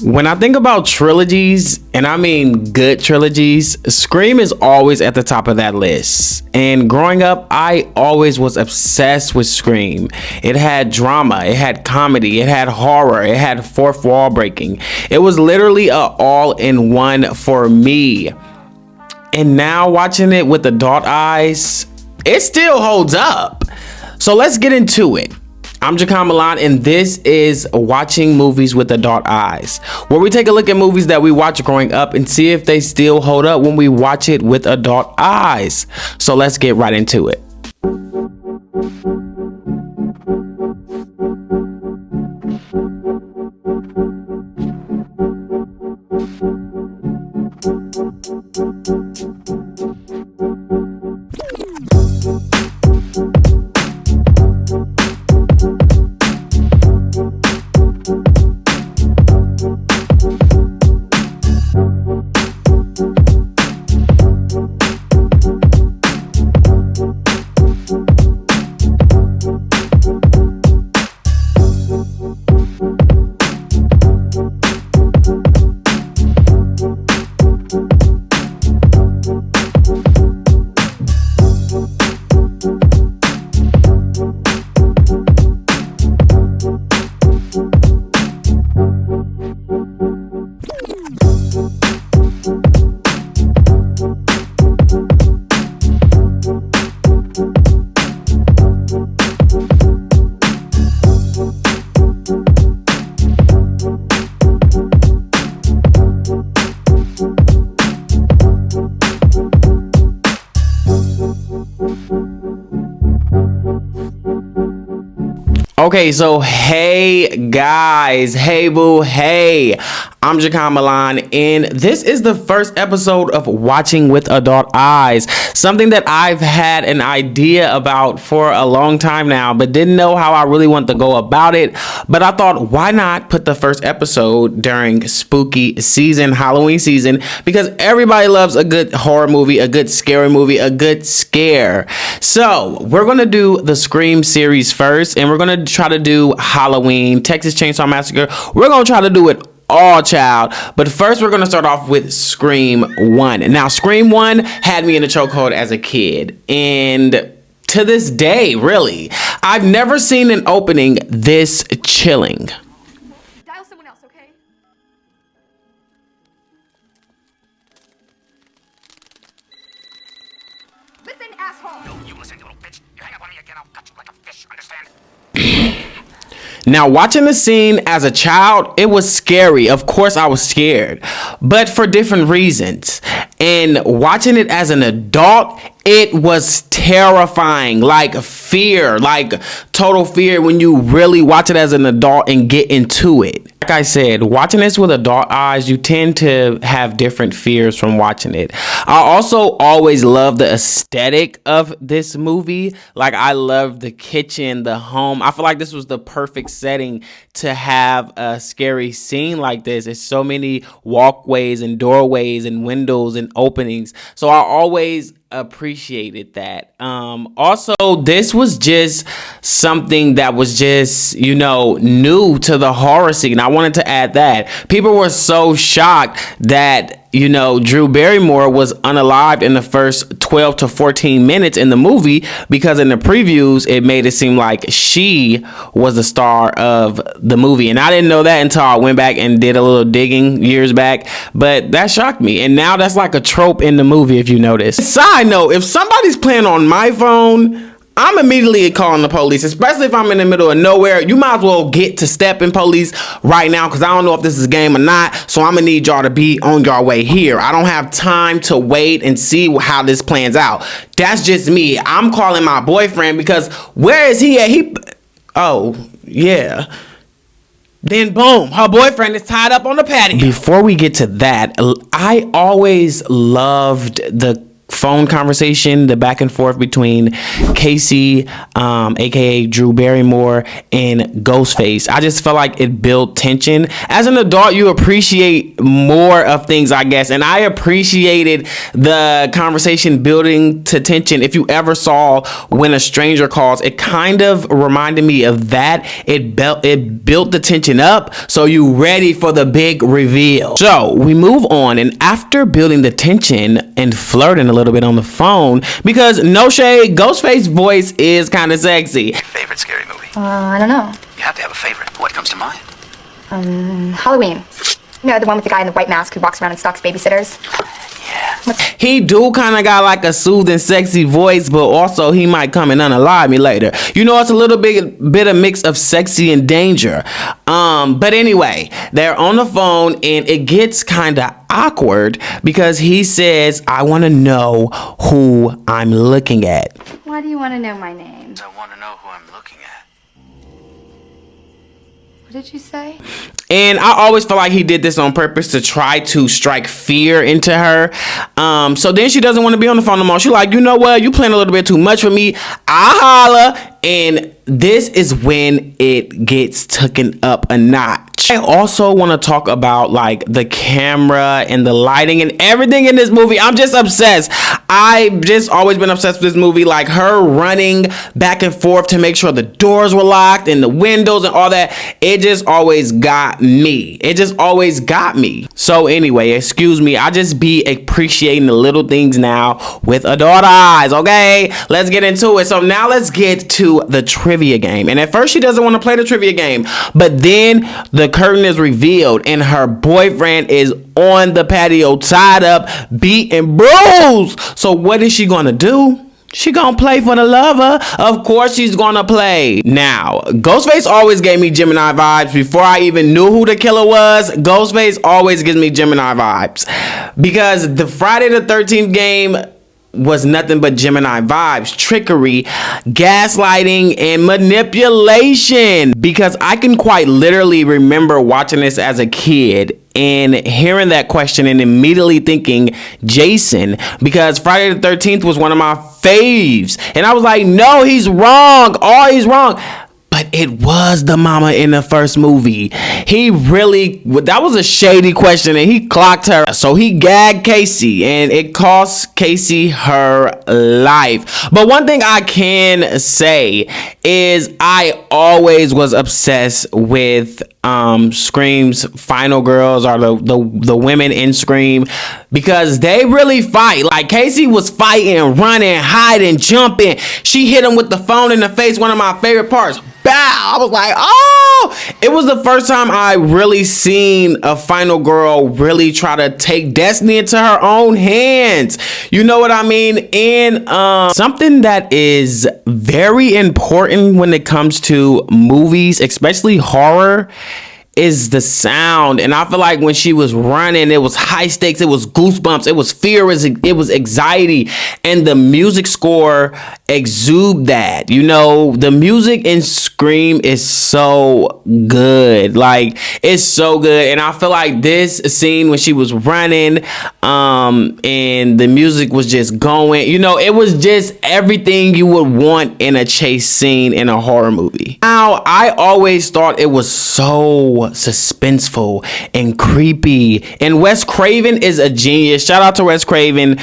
When I think about trilogies, and I mean good trilogies, Scream is always at the top of that list. And growing up, I always was obsessed with Scream. It had drama, it had comedy, it had horror, it had fourth wall breaking. It was literally a all-in-one for me. And now watching it with adult eyes, it still holds up. So let's get into it. I'm Jacon Milan, and this is Watching Movies with Adult Eyes, where we take a look at movies that we watched growing up and see if they still hold up when we watch it with adult eyes. So let's get right into it. Okay, so hey guys, hey boo, hey, I'm Jacon Milan, and this is the first episode of Watching with Adult Eyes, something that I've had an idea about for a long time now, but didn't know how I really want to go about it. But I thought, why not put the first episode during spooky season, Halloween season, because everybody loves a good horror movie, a good scary movie, a good scare. So we're going to do the Scream series first, and we're going to try to do Halloween, Texas Chainsaw Massacre. We're going to try to do it all, child. But first, we're going to start off with Scream 1. Now, Scream 1 had me in a chokehold as a kid. And to this day, really, I've never seen an opening this chilling. Dial someone else, okay? Listen, asshole! No, you listen, you little bitch. You hang up on me again, I'll cut you like a fish, understand? Now, watching the scene as a child, it was scary. Of course, I was scared, but for different reasons. And watching it as an adult, it was terrifying, like fear, like total fear when you really watch it as an adult and get into it. Like I said, watching this with adult eyes, you tend to have different fears from watching it. I also always love the aesthetic of this movie. Like, I love the kitchen, the home. I feel like this was the perfect setting to have a scary scene like this. There's so many walkways and doorways and windows and openings. So I always appreciated that. Also, this was just something that was just, new to the horror scene. I wanted to add that. People were so shocked that, Drew Barrymore was unalived in the first 12 to 14 minutes in the movie, because in the previews, it made it seem like she was the star of the movie. And I didn't know that until I went back and did a little digging years back. But that shocked me. And now that's like a trope in the movie, if you notice. Side note, if somebody's playing on my phone, I'm immediately calling the police, especially if I'm in the middle of nowhere. You might as well get to stepping police right now, because I don't know if this is a game or not. So I'm going to need y'all to be on your way here. I don't have time to wait and see how this plans out. That's just me. I'm calling my boyfriend, because where is he at? Oh, yeah. Then boom, her boyfriend is tied up on the patio. Before we get to that, I always loved the phone conversation, the back and forth between Casey, aka Drew Barrymore, and Ghostface. I just felt like it built tension. As an adult, you appreciate more of things, I guess, and I appreciated the conversation building to tension. If you ever saw When a Stranger Calls, it kind of reminded me of that. It built the tension up, so you ready for the big reveal. So we move on, and after building the tension and flirting a little bit on the phone, because no shade, Ghostface's voice is kind of sexy. Favorite scary movie? I don't know. You have to have a favorite. What comes to mind? Halloween. You know, the one with the guy in the white mask who walks around and stalks babysitters? Yeah. He do kind of got like a soothing, sexy voice, but also he might come and unalive me later. You know, it's a little bit of mix of sexy and danger. But anyway, they're on the phone and it gets kind of awkward because he says, I want to know who I'm looking at. Why do you want to know my name? I want to know who I'm looking at. What did you say? And I always feel like he did this on purpose to try to strike fear into her. So then she doesn't want to be on the phone no more. She's like, you know what? You playing a little bit too much for me. I holla. And this is when it gets taken up a notch. I also want to talk about like the camera and the lighting and everything in this movie. I'm just obsessed. I've just always been obsessed with this movie. Like her running back and forth to make sure the doors were locked and the windows and all that. It just always got me. It just always got me. So anyway, excuse me. I just be appreciating the little things now with adult eyes. Okay, let's get into it. So now let's get to the trivia game. And at first she doesn't want to play the trivia game, but then the curtain is revealed and her boyfriend is on the patio tied up, beat and bruised. So what is she gonna do? She gonna play for the lover. Of course she's gonna play. Now, Ghostface always gave me Gemini vibes. Before I even knew who the killer was, Ghostface always gives me Gemini vibes. Because the Friday the 13th game was nothing but Gemini vibes, trickery, gaslighting, and manipulation. Because I can quite literally remember watching this as a kid and hearing that question and immediately thinking Jason, because Friday the 13th was one of my faves. And I was like, no, he's wrong. Oh, he's wrong. But it was the mama in the first movie. He really, that was a shady question and he clocked her. So he gagged Casey and it cost Casey her life. But one thing I can say is I always was obsessed with Scream's final girls, or the women in Scream, because they really fight. Like Casey was fighting, running, hiding, jumping. She hit him with the phone in the face, one of my favorite parts. Bow! I was like, oh! It was the first time I really seen a final girl really try to take destiny into her own hands. You know what I mean? And something that is very important when it comes to movies, especially horror, is the sound. And I feel like when she was running, it was high stakes, it was goosebumps, it was fear, it was anxiety, and the music score exude that. You know, the music in Scream is so good. Like, it's so good. And I feel like this scene when she was running, and the music was just going, you know, it was just everything you would want in a chase scene in a horror movie. Now, I always thought it was so suspenseful and creepy, and Wes Craven is a genius. Shout out to Wes Craven.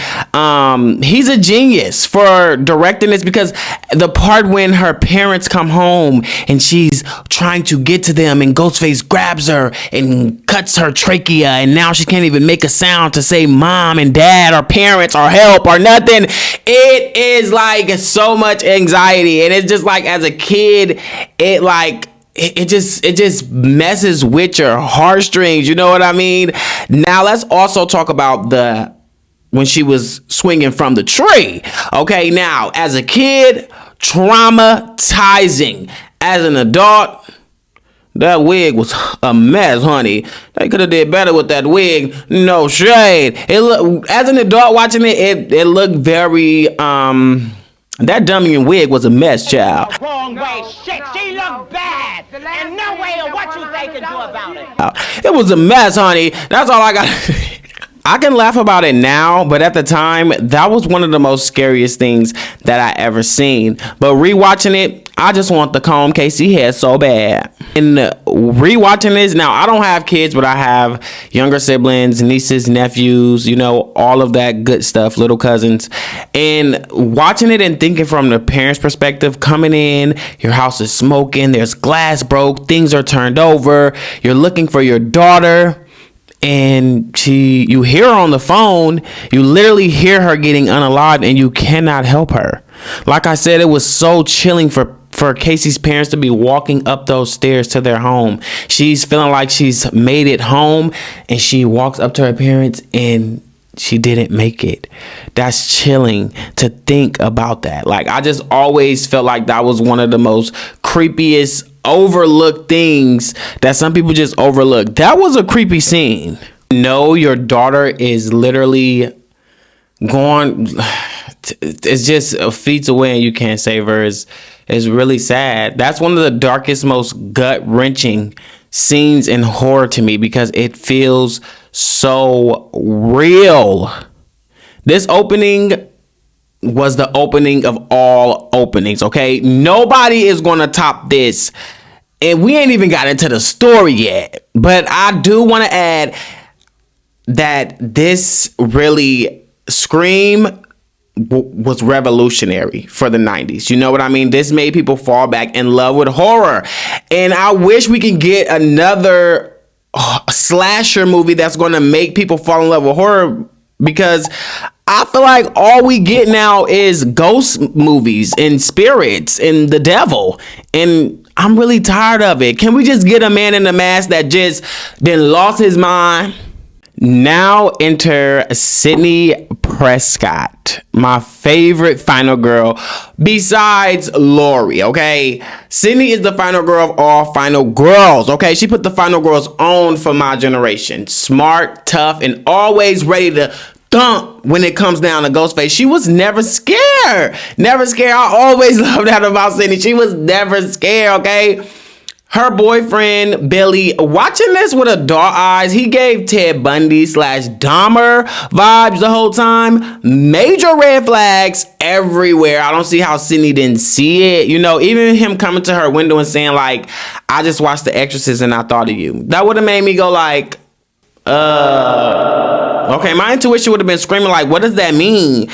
He's a genius for directing this, because the part when her parents come home and she's trying to get to them and Ghostface grabs her and cuts her trachea and now she can't even make a sound to say mom and dad or parents or help or nothing. It is like so much anxiety, and it's just like, as a kid, it just messes with your heartstrings. You know what I mean? Now let's also talk about when she was swinging from the tree. Okay, now as a kid, traumatizing. As an adult, that wig was a mess, honey. They could have did better with that wig. No shade. As an adult watching it looked very that dummy and wig was a mess, child. Wrong way, shit. She looked bad, and no way of what you they can do about it. It was a mess, honey. That's all I got. I can laugh about it now, but at the time, that was one of the most scariest things that I ever seen. But rewatching it, I just want the comb Casey head so bad. And rewatching this, now I don't have kids, but I have younger siblings, nieces, nephews, you know, all of that good stuff, little cousins. And watching it and thinking from the parents' perspective, coming in, your house is smoking, there's glass broke, things are turned over, you're looking for your daughter. And you hear her on the phone, you literally hear her getting unalived and you cannot help her. Like I said, it was so chilling for Casey's parents to be walking up those stairs to their home. She's feeling like she's made it home and she walks up to her parents and she didn't make it. That's chilling to think about that. Like, I just always felt like that was one of the most creepiest overlooked things that some people just overlook. That was a creepy scene. No, your daughter is literally gone. It's just feet away and you can't save her. It's really sad. That's one of the darkest, most gut-wrenching scenes in horror to me because it feels so real. This opening was the opening of all openings, okay? Nobody is going to top this. And we ain't even got into the story yet. But I do want to add that this really Scream was revolutionary for the 90s. You know what I mean? This made people fall back in love with horror. And I wish we could get another slasher movie that's going to make people fall in love with horror, because I feel like all we get now is ghost movies and spirits and the devil. And I'm really tired of it. Can we just get a man in a mask that just then lost his mind? Now enter Sidney Presscott, my favorite final girl besides Lori, okay? Sidney is the final girl of all final girls, okay? She put the final girls on for my generation. Smart, tough, and always ready to thump when it comes down to Ghostface. She was never scared. Never scared. I always loved that about Sidney. She was never scared, okay? Her boyfriend, Billy, watching this with adult eyes, he gave Ted Bundy / Dahmer vibes the whole time. Major red flags everywhere. I don't see how Sidney didn't see it. You know, even him coming to her window and saying, like, I just watched The Exorcist and I thought of you. That would have made me go like, okay, my intuition would have been screaming like, what does that mean?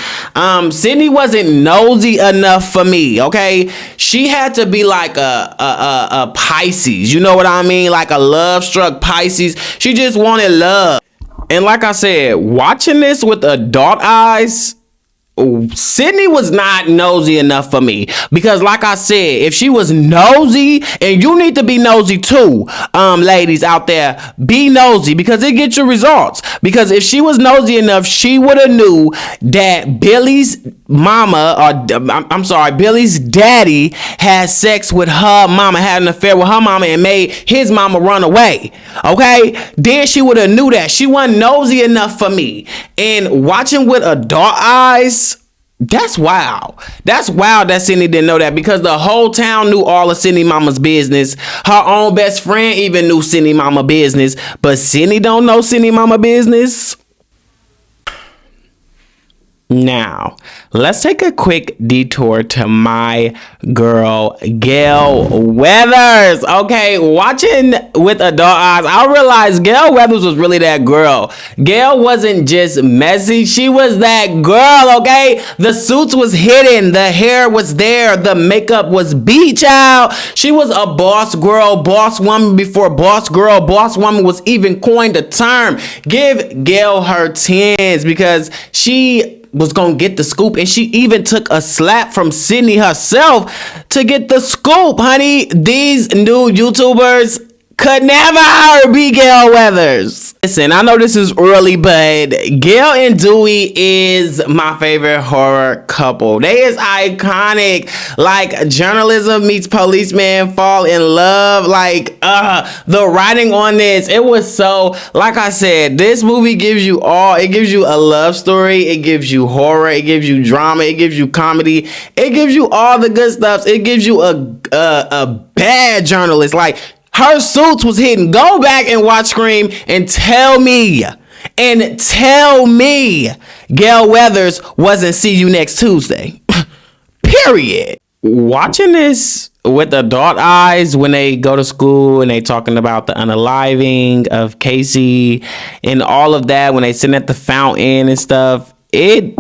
Sidney wasn't nosy enough for me, okay? She had to be like a Pisces, you know what I mean? Like a love-struck Pisces. She just wanted love. And like I said, watching this with adult eyes, Sidney was not nosy enough for me, because like I said, if she was nosy, and you need to be nosy too, ladies out there, be nosy, because it gets you results. Because if she was nosy enough, she would have knew that Billy's mama, or I'm sorry, Billy's daddy had sex with her mama, had an affair with her mama, and made his mama run away. Okay, then she would have knew that. She wasn't nosy enough for me. And watching with adult eyes, that's wild. That's wild that Sidney didn't know that, because the whole town knew all of Sidney mama's business. Her own best friend even knew Sidney mama business, but Sidney don't know Sidney mama business. Now, let's take a quick detour to my girl, Gale Weathers. Okay, watching with adult eyes, I realized Gale Weathers was really that girl. Gale wasn't just messy, she was that girl, okay? The suits was hidden, the hair was there, the makeup was beach out. She was a boss girl, boss woman before boss girl, boss woman was even coined a term. Give Gale her 10s, because she was gonna get the scoop, and she even took a slap from Sidney herself to get the scoop, honey. These new YouTubers could never be Gale Weathers. Listen, I know this is early, but Gale and Dewey is my favorite horror couple. They is iconic. Like, journalism meets policeman fall in love. Like, the writing on this, it was so, like I said, this movie gives you all. It gives you a love story. It gives you horror. It gives you drama. It gives you comedy. It gives you all the good stuff. It gives you a bad journalist. Like, her suits was hidden. Go back and watch Scream and tell me And tell me Gale Weathers wasn't see you next Tuesday. Period. Watching this with adult eyes when they go to school and they talking about the unaliving of Casey and all of that, when they sitting at the fountain and stuff, it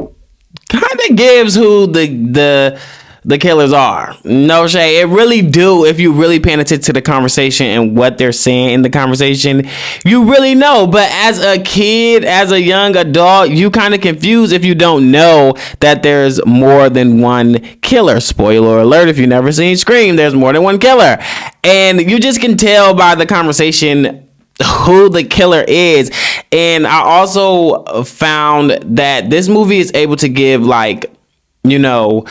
kind of gives who the killers are. No shade. It really do. If you really paying attention to the conversation and what they're saying in the conversation, you really know. But as a kid, as a young adult, you kind of confused if you don't know that there's more than one killer. Spoiler alert, if you never seen Scream, there's more than one killer. And you just can tell by the conversation who the killer is. And I also found that this movie is able to give, like, you know,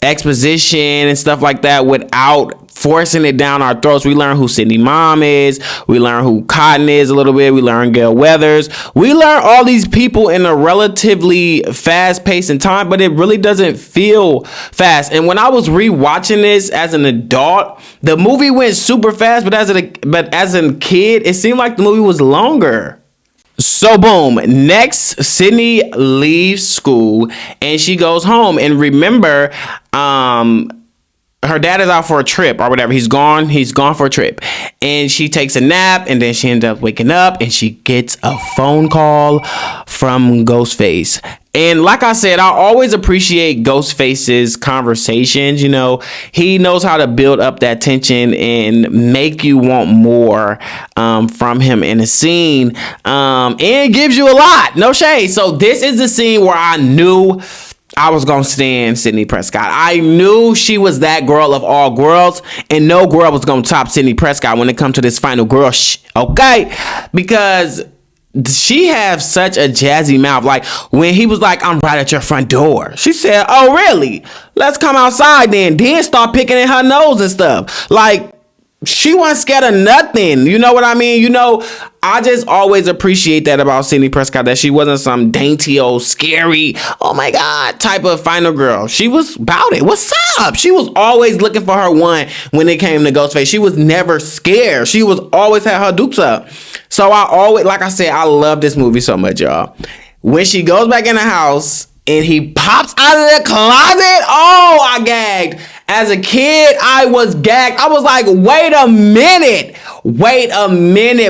exposition and stuff like that without forcing it down our throats. We learn who Sidney Mom is. We learn who Cotton is a little bit. We learn Gale Weathers. We learn all these people in a relatively fast pace in time, but it really doesn't feel fast. And when I was rewatching this as an adult, the movie went super fast, but as a kid, it seemed like the movie was longer. So boom, next Sydney leaves school and she goes home, and remember, her dad is out for a trip or whatever. He's gone for a trip, and she takes a nap, and then she ends up waking up and she gets a phone call from Ghostface. And like I said, I always appreciate Ghostface's conversations. You know, he knows how to build up that tension and make you want more from him in a scene, and gives you a lot. No shade. So this is the scene where I knew I was gonna stand Sidney Presscott. I knew she was that girl of all girls, and no girl was gonna top Sidney Presscott when it comes to this final girl okay? Because she has such a jazzy mouth. Like when he was like, "I'm right at your front door," she said, "Oh really? Let's come outside then." Then start picking at her nose and stuff. Like, she wasn't scared of nothing. You know what I mean? You know, I just always appreciate that about Sidney Presscott, that she wasn't some dainty old scary, oh my God, type of final girl. She was about it. What's up? She was always looking for her one when it came to Ghostface. She was never scared. She was always had her dukes up. So I always, like I said, I love this movie so much, y'all. When she goes back in the house and he pops out of the closet, oh, I gagged. As a kid, I was gagged. I was like, wait a minute.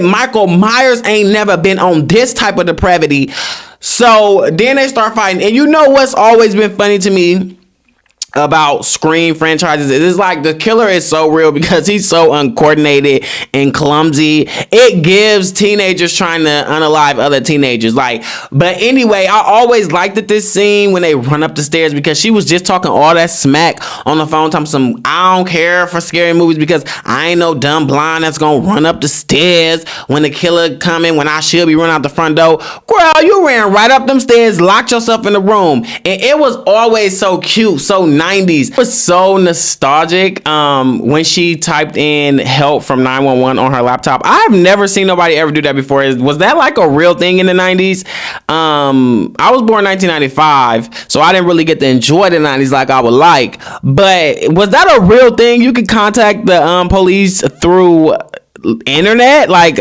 Michael Myers ain't never been on this type of depravity. So then they start fighting. And you know what's always been funny to me about Scream franchises? It is like the killer is so real because he's so uncoordinated and clumsy. It gives teenagers trying to unalive other teenagers. Like, but anyway, I always liked it, this scene when they run up the stairs, because she was just talking all that smack on the phone, talking some, I don't care for scary movies because I ain't no dumb blind that's gonna run up the stairs when the killer coming, when I should be running out the front door. Girl, you ran right up them stairs, locked yourself in the room. And it was always so cute, so 90s. It was so nostalgic when she typed in help from 911 on her laptop. I've never seen nobody ever do that before. Was that like a real thing in the 90s? I was born 1995, so I didn't really get to enjoy the 90s like I would like. But was that a real thing? You could contact the police through internet, like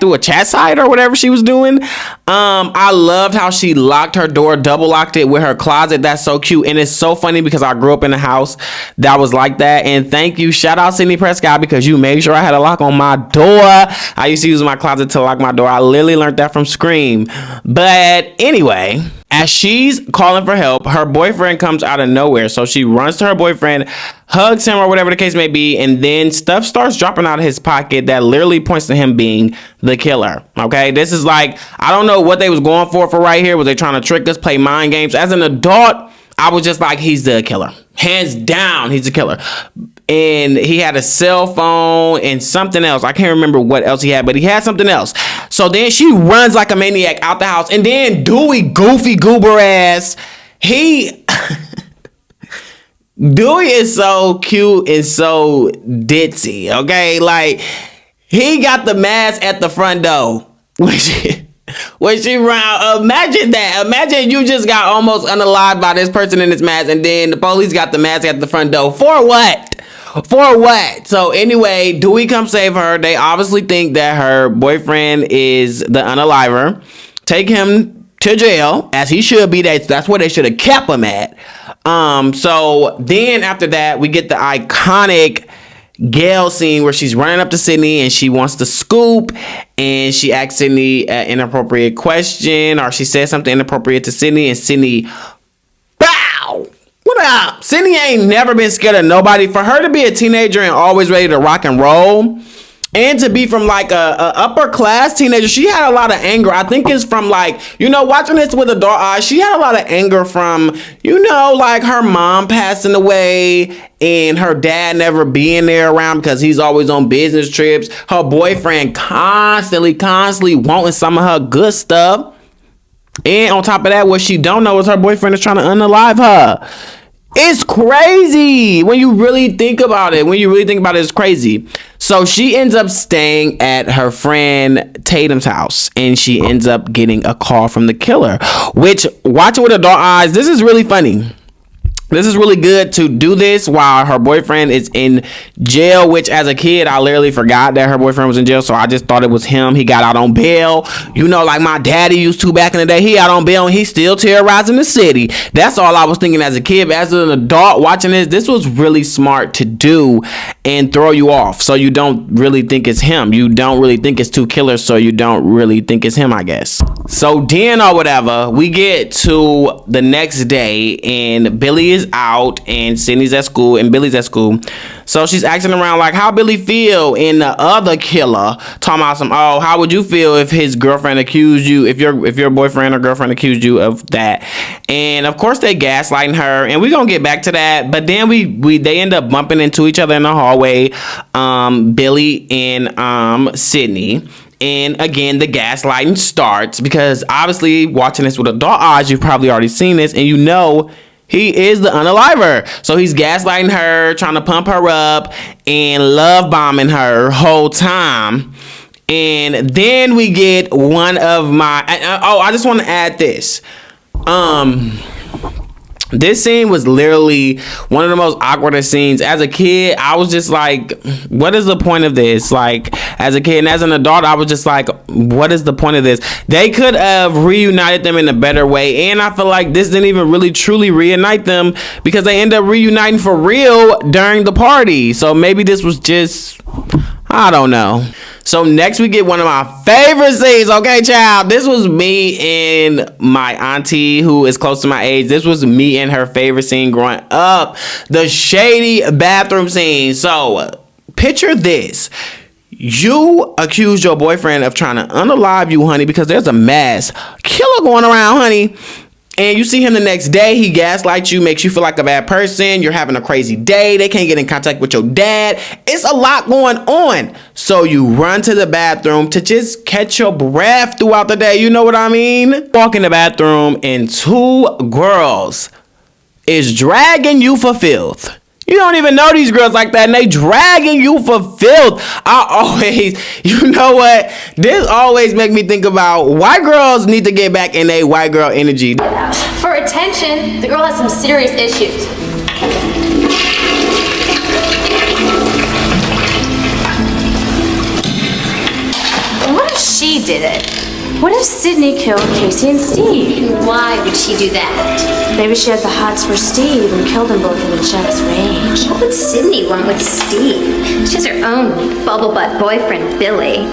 through a chat site or whatever she was doing. I loved how she locked her door, double locked it with her closet. That's so cute. And it's so funny because I grew up in a house that was like that. And thank you, shout out Sidney Presscott, because you made sure I had a lock on my door. I used to use my closet to lock my door. I literally learned that from Scream. But anyway, as she's calling for help, her boyfriend comes out of nowhere. So she runs to her boyfriend, hugs him or whatever the case may be, and then stuff starts dropping out of his pocket that literally points to him being the killer. Okay, this is like, I don't know what they was going for right here. Was they trying to trick us, play mind games? As an adult, I was just like, he's the killer. Hands down, he's the killer. And he had a cell phone and something else. I can't remember what else he had, but he had something else. So then she runs like a maniac out the house. And then Dewey, goofy goober ass, he... Dewey is so cute and so ditzy, okay? Like, he got the mask at the front door. When she ran, imagine that. Imagine you just got almost unalived by this person in this mask, and then the police got the mask at the front door. For what? For what? So anyway, Dewey comes save her. They obviously think that her boyfriend is the unaliver. take him to jail, as he should be. That's where they should have kept him at. So then after that, we get the iconic Gale scene where she's running up to Sidney and she wants to scoop, and she asks Sidney an inappropriate question, or she says something inappropriate to Sidney, and Sidney, bow! What up? Sidney ain't never been scared of nobody. For her to be a teenager and always ready to rock and roll, and to be from like a upper class teenager, she had a lot of anger. I think it's from like, watching this with adult eyes, she had a lot of anger from, like her mom passing away and her dad never being there around because he's always on business trips. Her boyfriend constantly wanting some of her good stuff. And on top of that, what she don't know is her boyfriend is trying to unalive her. It's crazy when you really think about it. It's crazy. So she ends up staying at her friend Tatum's house, and she ends up getting a call from the killer, which, watching with adult eyes, this is really funny. This is really good to do this while her boyfriend is in jail, which as a kid, I literally forgot that her boyfriend was in jail. So I just thought it was him. He got out on bail. Like my daddy used to back in the day. He out on bail and he's still terrorizing the city. That's all I was thinking as a kid. But as an adult watching this was really smart to do and throw you off. So you don't really think it's him. You don't really think it's two killers. So you don't really think it's him, I guess. So then or whatever, we get to the next day and Billy is out and Sidney's at school and Billy's at school. So she's asking around like how Billy feel, and the other killer talking about how would you feel if his girlfriend accused you, if your boyfriend or girlfriend accused you of that. And of course they gaslighting her, and we're gonna get back to that, but then they end up bumping into each other in the hallway, Billy and Sidney. And again, the gaslighting starts because obviously watching this with adult eyes, you've probably already seen this, and he is the unaliver. So he's gaslighting her, trying to pump her up, and love bombing her whole time. And then we get one of my... I just want to add this. This scene was literally one of the most awkwardest scenes. As a kid, I was just like, what is the point of this? Like, as a kid and as an adult, I was just like, what is the point of this? They could have reunited them in a better way. And I feel like this didn't even really truly reunite them because they end up reuniting for real during the party. So maybe this was just... I don't know. So next we get one of my favorite scenes. Okay, child. This was me and my auntie who is close to my age. This was me and her favorite scene growing up. The shady bathroom scene. So picture this. You accuse your boyfriend of trying to unalive you, honey, because there's a mass killer going around, honey. And you see him the next day, he gaslights you, makes you feel like a bad person. You're having a crazy day. They can't get in contact with your dad. It's a lot going on. So you run to the bathroom to just catch your breath throughout the day. You know what I mean? Walk in the bathroom and two girls is dragging you for filth. You don't even know these girls like that, and they dragging you for filth. You know what? This always make me think about white girls need to get back in their white girl energy. For attention, the girl has some serious issues. What if she did it? What if Sidney killed Casey and Steve? Why would she do that? Maybe she had the hots for Steve and killed them both in a jealous rage. What would Sidney want with Steve? She has her own bubble butt boyfriend, Billy.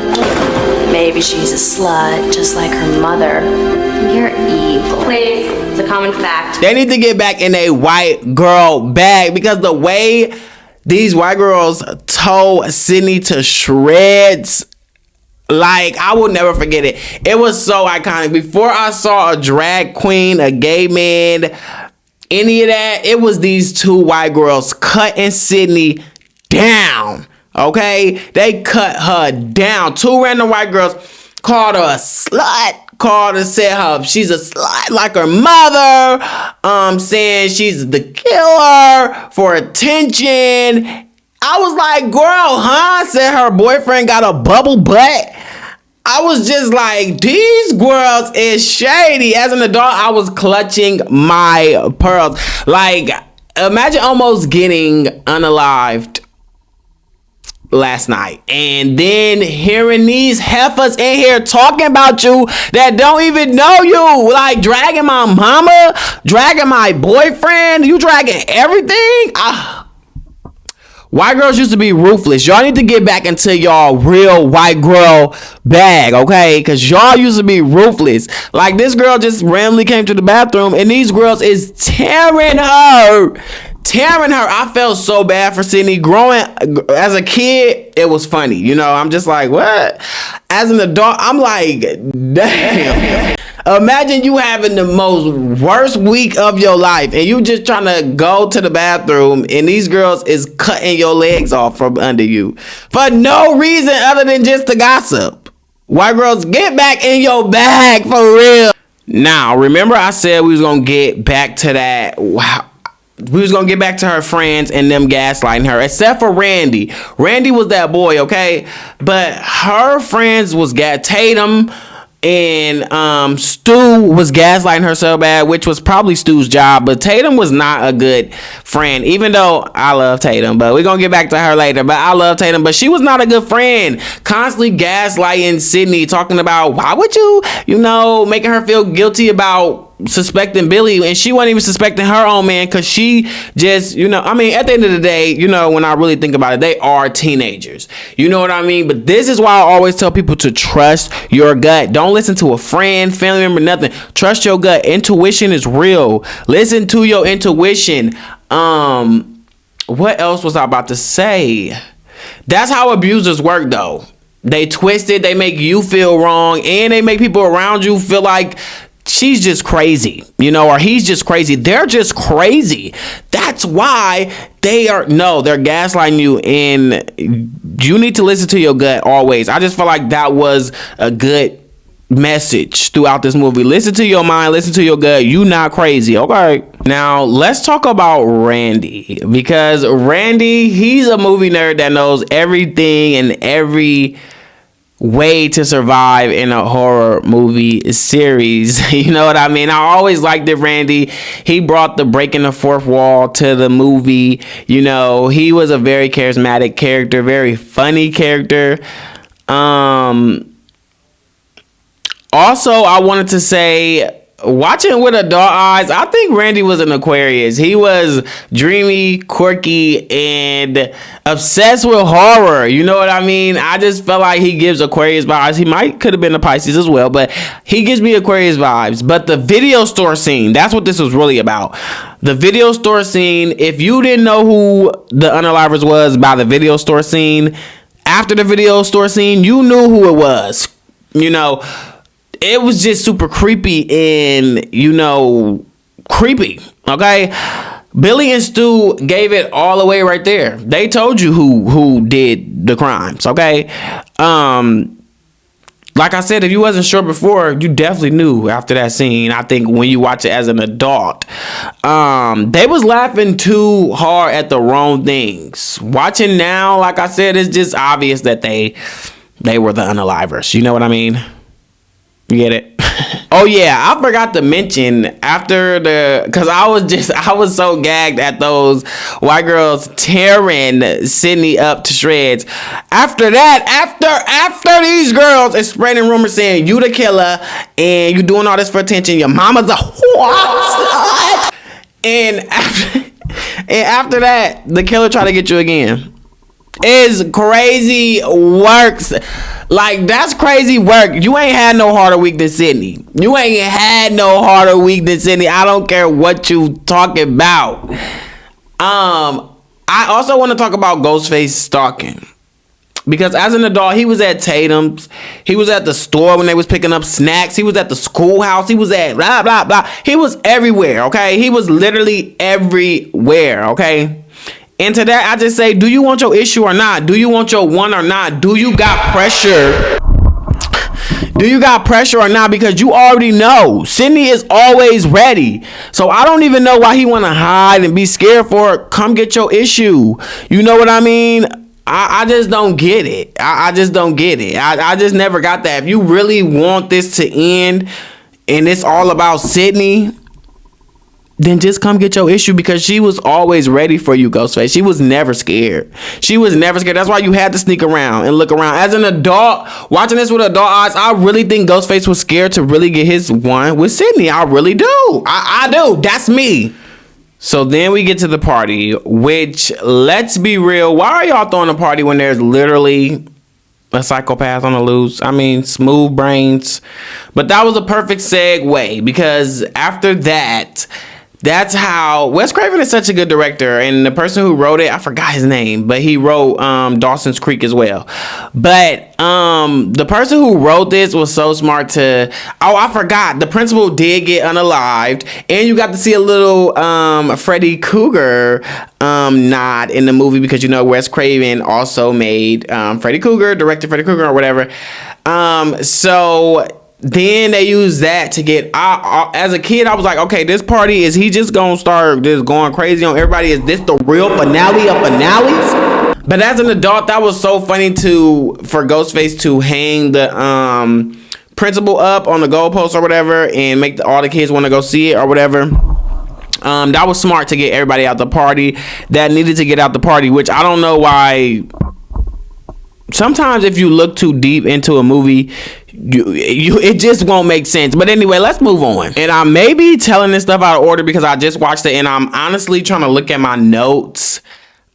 Maybe she's a slut, just like her mother. You're evil. Please, it's a common fact. They need to get back in a white girl bag because the way these white girls tore Sidney to shreds, like, I will never forget it. It was so iconic. Before I saw a drag queen, a gay man, any of that, it was these two white girls cutting Sidney down. Okay? They cut her down. Two random white girls called her a slut. Called her, said her she's a slut like her mother. Saying she's the killer for attention. I was like, girl, huh? Said her boyfriend got a bubble butt. I was just like, these girls is shady. As an adult, I was clutching my pearls. Like, imagine almost getting unalived last night, and then hearing these heifers in here talking about you that don't even know you, like dragging my mama, dragging my boyfriend, you dragging everything. White girls used to be ruthless. Y'all need to get back into y'all real white girl bag, okay? Because y'all used to be ruthless. Like, this girl just randomly came to the bathroom, and these girls is tearing her. I felt so bad for Sidney. Growing as a kid, it was funny. You know, I'm just like, what? As an adult, I'm like, damn. Imagine you having the most worst week of your life and you just trying to go to the bathroom and these girls is cutting your legs off from under you for no reason other than just to gossip. White girls, get back in your bag for real. Now, remember I said we was going to get back to that. Wow. We was going to get back to her friends and them gaslighting her, except for Randy. Randy was that boy, okay? But her friends was Tatum and Stu was gaslighting her so bad, which was probably Stu's job. But Tatum was not a good friend, even though I love Tatum. But we're going to get back to her later. But I love Tatum, but she was not a good friend. Constantly gaslighting Sidney, talking about why would you, making her feel guilty about suspecting Billy, and she wasn't even suspecting her own man because she just, at the end of the day, when I really think about it, they are teenagers. You know what I mean? But this is why I always tell people to trust your gut. Don't listen to a friend, family member, nothing. Trust your gut. Intuition is real. Listen to your intuition. What else was I about to say? That's how abusers work, though. They twist it, they make you feel wrong, and they make people around you feel like she's just crazy, or he's just crazy. They're just crazy. That's why they're gaslighting you, and you need to listen to your gut always. I just feel like that was a good message throughout this movie. Listen to your mind, listen to your gut. You not crazy, okay? Now, let's talk about Randy, because Randy, he's a movie nerd that knows everything and every way to survive in a horror movie series. You know what I mean? I always liked it, Randy. He brought the breaking the fourth wall to the movie. He was a very charismatic character, very funny character. Also, I wanted to say, watching with adult eyes, I think Randy was an Aquarius. He was dreamy, quirky, and obsessed with horror. You know what I mean? I just felt like he gives Aquarius vibes. He could have been a Pisces as well, but he gives me Aquarius vibes. But the video store scene, that's what this was really about. The video store scene, if you didn't know who the Unalivers was by the video store scene, after the video store scene, you knew who it was. It was just super creepy and, creepy, okay? Billy and Stu gave it all away right there. They told you who did the crimes, okay? Like I said, if you wasn't sure before, you definitely knew after that scene. I think when you watch it as an adult, they was laughing too hard at the wrong things. Watching now, like I said, it's just obvious that they were the Unalivers. You know what I mean? You get it? Oh yeah, I forgot to mention because I was so gagged at those white girls tearing Sidney up to shreds. After these girls is spreading rumors saying you the killer and you doing all this for attention, your mama's a what? And after that, the killer tried to get you again. Is crazy works. Like, that's crazy work. You ain't had no harder week than Sidney. I don't care what you talking about. I also want to talk about Ghostface stalking. Because as an adult, he was at Tatum's. He was at the store when they was picking up snacks. He was at the schoolhouse. He was at blah, blah, blah. He was everywhere, okay? He was literally everywhere, okay? And to that, I just say, do you want your issue or not? Do you want your one or not? Do you got pressure? Do you got pressure or not? Because you already know Sidney is always ready. So I don't even know why he want to hide and be scared for it. Come get your issue. You know what I mean? I just don't get it. I just don't get it. I just never got that. If you really want this to end and it's all about Sidney, then just come get your issue, because she was always ready for you, Ghostface. She was never scared. She was never scared. That's why you had to sneak around and look around. As an adult, watching this with adult eyes, I really think Ghostface was scared to really get his one with Sidney. I really do. I do. That's me. So then we get to the party, which, let's be real, why are y'all throwing a party when there's literally a psychopath on the loose? I mean, smooth brains. But that was a perfect segue, because after that, that's how Wes Craven is such a good director, and the person who wrote it, I forgot his name, but he wrote Dawson's Creek as well. But the person who wrote this was so smart to, I forgot, the principal did get unalived, and you got to see a little Freddy Krueger nod in the movie, because you know Wes Craven also made Freddy Krueger, directed Freddy Krueger or whatever. So then they use that to get, as a kid, I was like, okay, this party, is he just gonna start just going crazy on everybody? Is this the real finale of finales? But as an adult, that was so funny for Ghostface to hang the principal up on the goalpost or whatever, and make all the kids want to go see it or whatever. That was smart to get everybody out the party that needed to get out the party, which I don't know why. Sometimes if you look too deep into a movie, it just won't make sense. But anyway, let's move on. And I may be telling this stuff out of order because I just watched it, and I'm honestly trying to look at my notes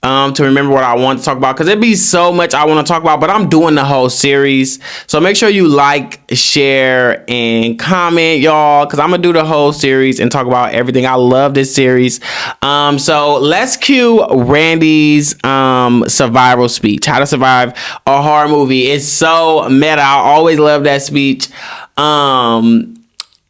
to remember what I want to talk about, because it'd be so much I want to talk about, but I'm doing the whole series. So make sure you like, share, and comment, y'all, because I'm gonna do the whole series and talk about everything. I love this series. So let's cue Randy's survival speech, how to survive a horror movie. It's so meta. I always love that speech.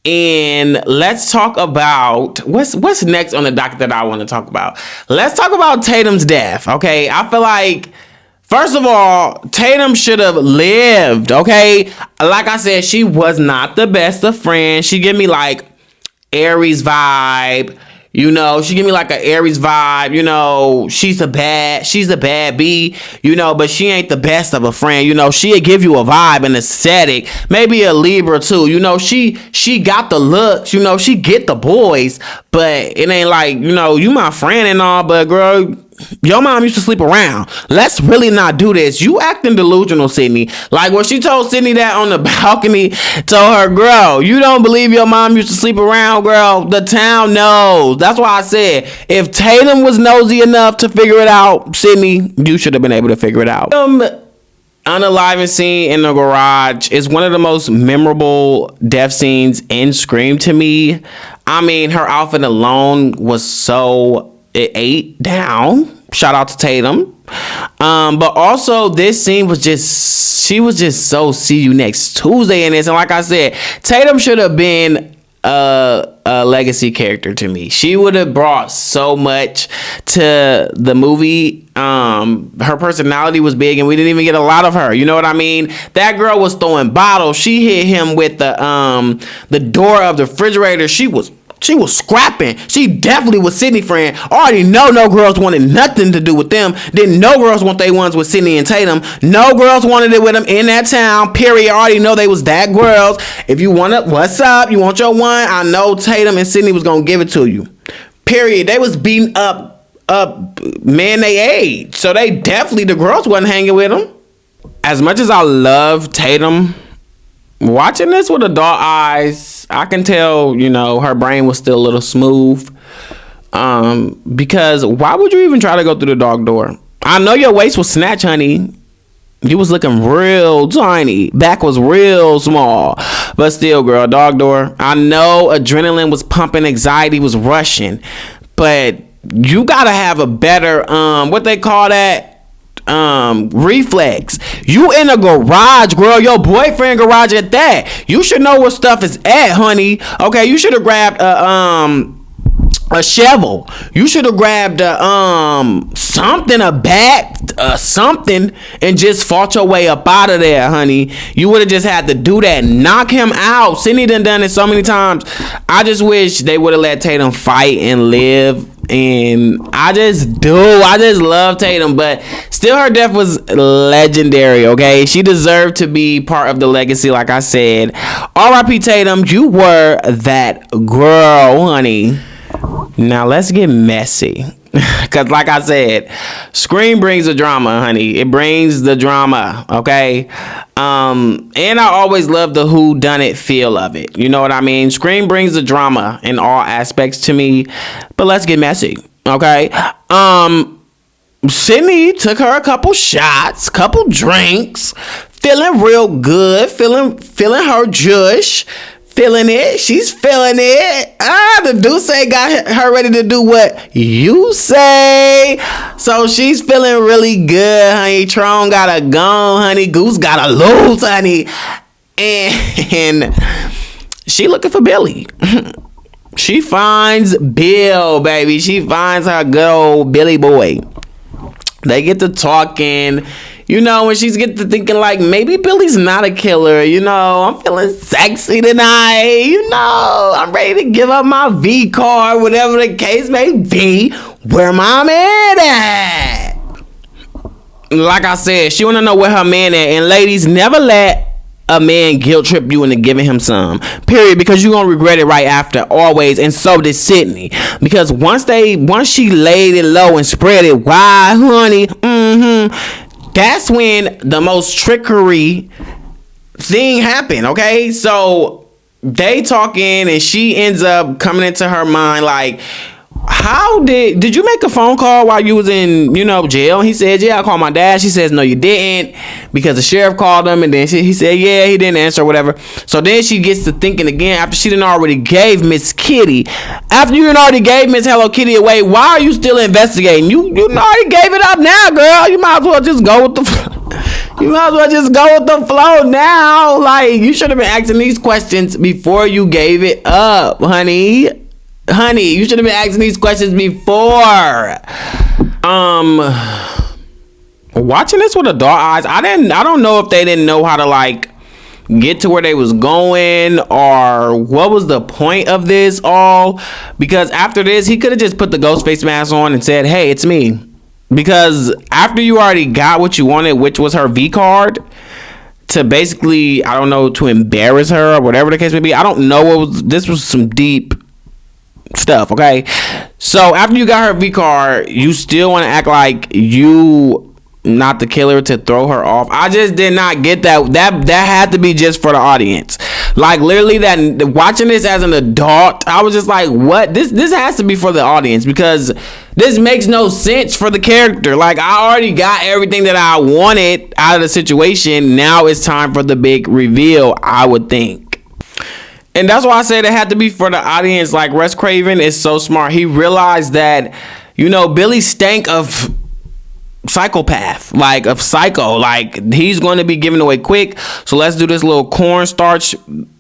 And let's talk about what's next on the docket that I want to talk about. Let's talk about Tatum's death. Okay, I feel like, first of all, Tatum should have lived. Okay, like I said, she was not the best of friends. She give me like Aries vibe. You know, she give me like an Aries vibe. You know, she's a bad bee, you know, but she ain't the best of a friend. You know, she'll give you a vibe, an aesthetic, maybe a Libra too. You know, she got the looks, you know, she get the boys, but it ain't like, you know, you my friend and all, but girl, your mom used to sleep around. Let's really not do this. You acting delusional, Sidney. Like when she told Sidney that on the balcony, told her, girl, you don't believe your mom used to sleep around, girl. The town knows. That's why I said, if Tatum was nosy enough to figure it out, Sidney, you should have been able to figure it out. Unaliving scene in the garage is one of the most memorable death scenes in Scream to me. I mean, her outfit alone was so, it ate down. Shout out to Tatum. But also this scene was just, she was just so see you next Tuesday in this. And like I said, Tatum should have been a legacy character to me. She would have brought so much to the movie. Her personality was big, and we didn't even get a lot of her. You know what I mean? That girl was throwing bottles. She hit him with the door of the refrigerator. She was scrapping. She definitely was Sidney friend. Already know no girls wanted nothing to do with them. Didn't no girls want they ones with Sidney and Tatum. No girls wanted it with them in that town. Period. Already know they was that girls. If you want it, what's up? You want your one? I know Tatum and Sidney was gonna give it to you. Period. They was beating up man they age. So they definitely, the girls wasn't hanging with them. As much as I love Tatum, watching this with adult eyes, I can tell, you know, her brain was still a little smooth. Because why would you even try to go through the dog door? I know your waist was snatched, honey. You was looking real tiny. Back was real small. But still, girl, dog door. I know adrenaline was pumping, anxiety was rushing. But you gotta have a better, what they call that? Reflex. You in a garage, girl, your boyfriend garage at that. You should know where stuff is at, honey. Okay, you should have grabbed a shovel. You should have grabbed something, a bat, something, and just fought your way up out of there, honey. You would have just had to do that. Knock him out. Sidney done it so many times. I just wish they would have let Tatum fight and live. And I just love Tatum, but still her death was legendary, okay? She deserved to be part of the legacy, like I said. R.I.P. Tatum, you were that girl, honey. Now let's get messy. Because like I said, Scream brings the drama, honey. It brings the drama, okay? And I always love the whodunit feel of it. You know what I mean? Scream brings the drama in all aspects to me. But let's get messy, okay? Sidney took her a couple shots, couple drinks, feeling real good, feeling her jush. Feeling it. She's feeling it. The Deuce got her ready to do what you say. So she's feeling really good, honey. Tron gotta go, honey. Goose gotta lose, honey. And she looking for Billy. She finds Bill, baby. She finds her good old Billy boy. They get to talking. You know, when she's get to thinking like, maybe Billy's not a killer. You know, I'm feeling sexy tonight. You know, I'm ready to give up my V card, whatever the case may be. Where my man at? Like I said, she want to know where her man at. And ladies, never let a man guilt trip you into giving him some. Period. Because you're going to regret it right after. Always. And so did Sidney. Because once she laid it low and spread it wide, honey, that's when the most trickery thing happened, okay? So they talking and she ends up coming into her mind like, how did you make a phone call while you was in, jail? And he said, yeah, I called my dad. She says, no, you didn't, because the sheriff called him. And then he said, yeah, he didn't answer or whatever. So then she gets to thinking again after she done already gave Miss Kitty. After you done already gave Miss Hello Kitty away, why are you still investigating? You already gave it up now, girl. You might as well just go with the flow. You might as well just go with the flow now. Like, you should have been asking these questions before you gave it up, honey. Honey, you should have been asking these questions before. Watching this with adult eyes, I don't know if they didn't know how to like get to where they was going or what was the point of this all. Because after this, he could have just put the Ghostface mask on and said, hey, it's me. Because after you already got what you wanted, which was her V card, to basically, I don't know, to embarrass her or whatever the case may be. I don't know. This was some deep stuff, okay? So after you got her V card, you still want to act like you not the killer to throw her off. I just did not get that. That had to be just for the audience. Like literally, that watching this as an adult, I was just like, what? This has to be for the audience, because this makes no sense for the character. Like, I already got everything that I wanted out of the situation. Now it's time for the big reveal, I would think. And that's why I said it had to be for the audience. Like, Wes Craven is so smart. He realized that, Billy stank of psychopath, like of psycho. Like, he's going to be given away quick. So let's do this little cornstarch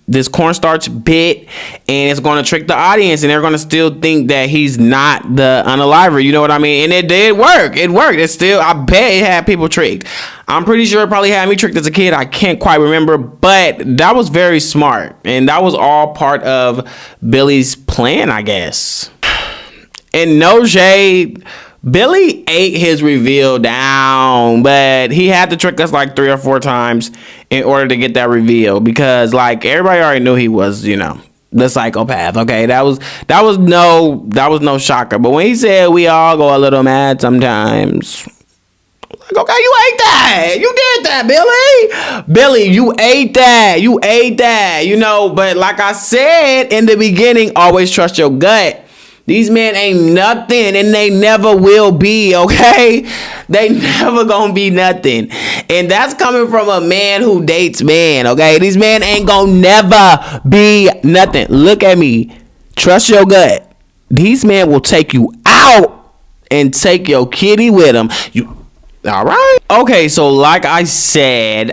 bit, and it's going to trick the audience, and they're going to still think that he's not the unaliver. You know what I mean? And it did work. It worked. It's still, I bet it had people tricked. I'm pretty sure it probably had me tricked as a kid. I can't quite remember, but that was very smart. And that was all part of Billy's plan, I guess. And no shade, Billy ate his reveal down, but he had to trick us like 3 or 4 times in order to get that reveal, because like everybody already knew he was, the psychopath. Okay, that was no shocker. But when he said we all go a little mad sometimes, like, okay, you ate that. You did that, Billy. Billy, you ate that. But like I said in the beginning, always trust your gut. These men ain't nothing, and they never will be, okay? They never gonna be nothing. And that's coming from a man who dates men, okay? These men ain't gonna never be nothing. Look at me. Trust your gut. These men will take you out and take your kitty with them. All right? Okay, so like I said,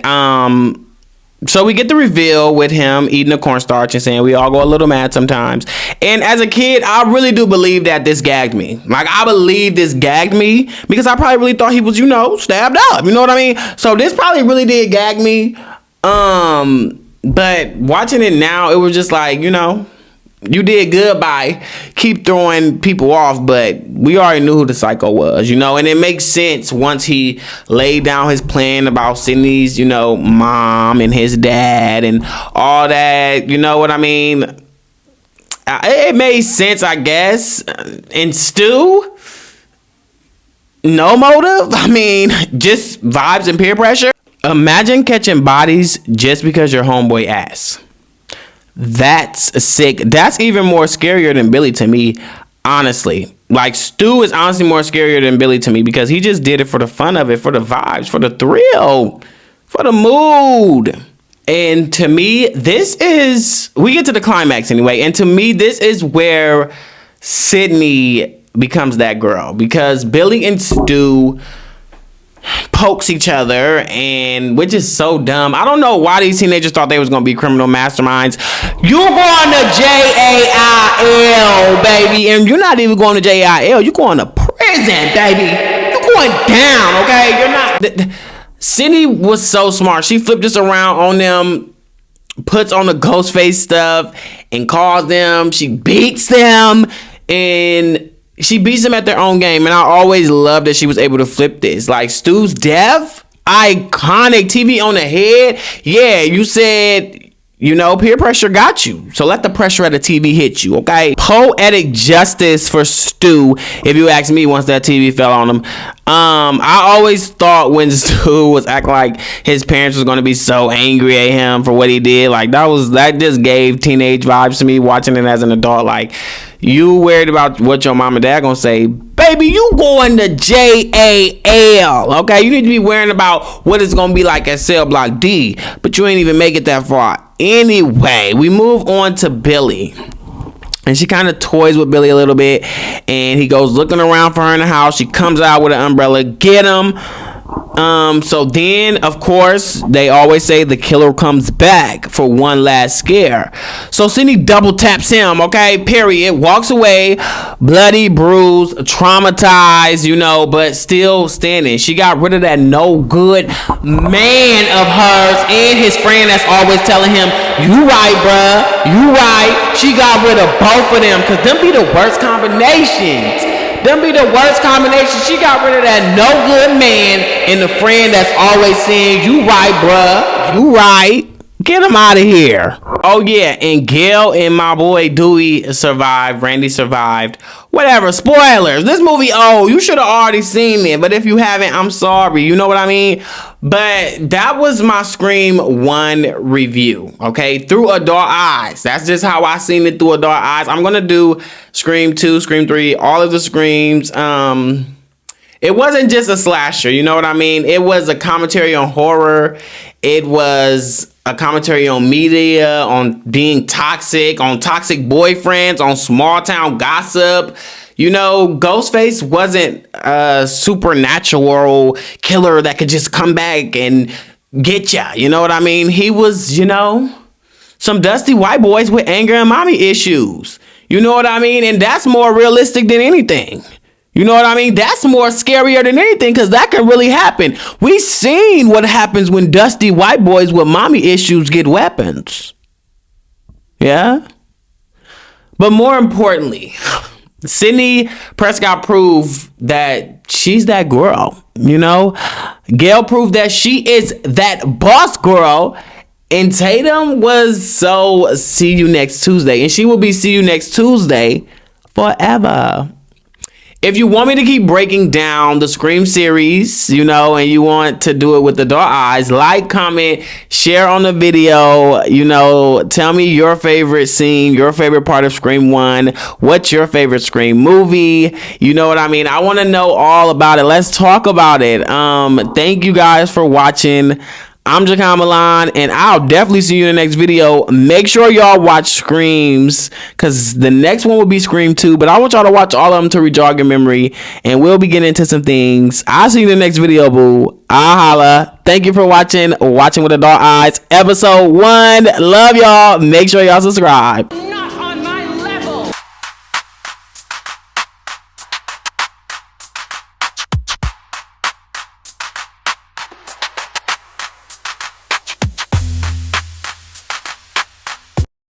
so we get the reveal with him eating the cornstarch and saying we all go a little mad sometimes. And as a kid, I really do believe that this gagged me. Like, I believe this gagged me because I probably really thought he was, stabbed up. You know what I mean? So this probably really did gag me. But watching it now, it was just like, you did good by keep throwing people off, but we already knew who the psycho was, and it makes sense once he laid down his plan about Sidney's, mom and his dad and all that, you know what I mean? it made sense, I guess. And Stu, no motive. I mean, just vibes and peer pressure. Imagine catching bodies just because your homeboy asks. That's sick. That's even more scarier than Billy to me, honestly. Like, Stu is honestly more scarier than Billy to me because he just did it for the fun of it, for the vibes, for the thrill, for the mood. And to me, we get to the climax anyway. And to me, this is where Sidney becomes that girl, because Billy and Stu pokes each other, and which is so dumb. I don't know why these teenagers thought they was gonna be criminal masterminds. You're going to jail, baby, and you're not even going to jail. You're going to prison, baby. You're going down, okay? You're not. Sidney was so smart. She flipped this around on them, puts on the Ghostface stuff, and calls them. She beats them, and she beats them at their own game. And I always loved that she was able to flip this. Like, Stu's death, iconic. TV on the head. Yeah, you said, peer pressure got you. So let the pressure of the TV hit you, okay? Poetic justice for Stu, if you ask me, once that TV fell on him. I always thought when Stu was acting like his parents was going to be so angry at him for what he did, like, that just gave teenage vibes to me watching it as an adult. Like, you worried about what your mom and dad gonna say, baby, you going to JAL, okay? You need to be worrying about what it's gonna be like at cell block D, but you ain't even make it that far. Anyway, we move on to Billy. And she kind of toys with Billy a little bit, and he goes looking around for her in the house. She comes out with an umbrella. Get him. So then, of course, they always say the killer comes back for one last scare. So Sidney double taps him, okay? Period. Walks away, bloody, bruised, traumatized, but still standing. She got rid of that no good man of hers and his friend that's always telling him, you right, bruh. You right. She got rid of both of them, because them be the worst combinations. She got rid of that no good man and the friend that's always saying, you right, bruh. You right. Get him out of here. Oh, yeah. And Gale and my boy Dewey survived. Randy survived. Whatever. Spoilers. This movie, you should have already seen it. But if you haven't, I'm sorry. You know what I mean? But that was my Scream 1 review. Okay? Through adult eyes. That's just how I seen it, through adult eyes. I'm going to do Scream 2, Scream 3, all of the Screams. It wasn't just a slasher. You know what I mean? It was a commentary on horror. It was a commentary on media, on being toxic, on toxic boyfriends, on small town gossip. Ghostface wasn't a supernatural killer that could just come back and get ya. You know what I mean? He was, some dusty white boys with anger and mommy issues. You know what I mean? And that's more realistic than anything. You know what I mean? That's more scarier than anything, because that can really happen. We seen what happens when dusty white boys with mommy issues get weapons. Yeah? But more importantly, Sidney Presscott proved that she's that girl, Gale proved that she is that boss girl. And Tatum was see you next Tuesday. And she will be see you next Tuesday forever. If you want me to keep breaking down the Scream series, and you want to do it with the dark eyes, like, comment, share on the video, tell me your favorite scene, your favorite part of Scream 1, what's your favorite Scream movie, you know what I mean? I want to know all about it. Let's talk about it. Thank you guys for watching. I'm Jacon Milan, and I'll definitely see you in the next video. Make sure y'all watch Screams, because the next one will be Scream 2, but I want y'all to watch all of them to re-jog your memory, and we'll be getting into some things. I'll see you in the next video, boo. I'll holla. Thank you for watching with the dark eyes, episode 1. Love y'all. Make sure y'all subscribe.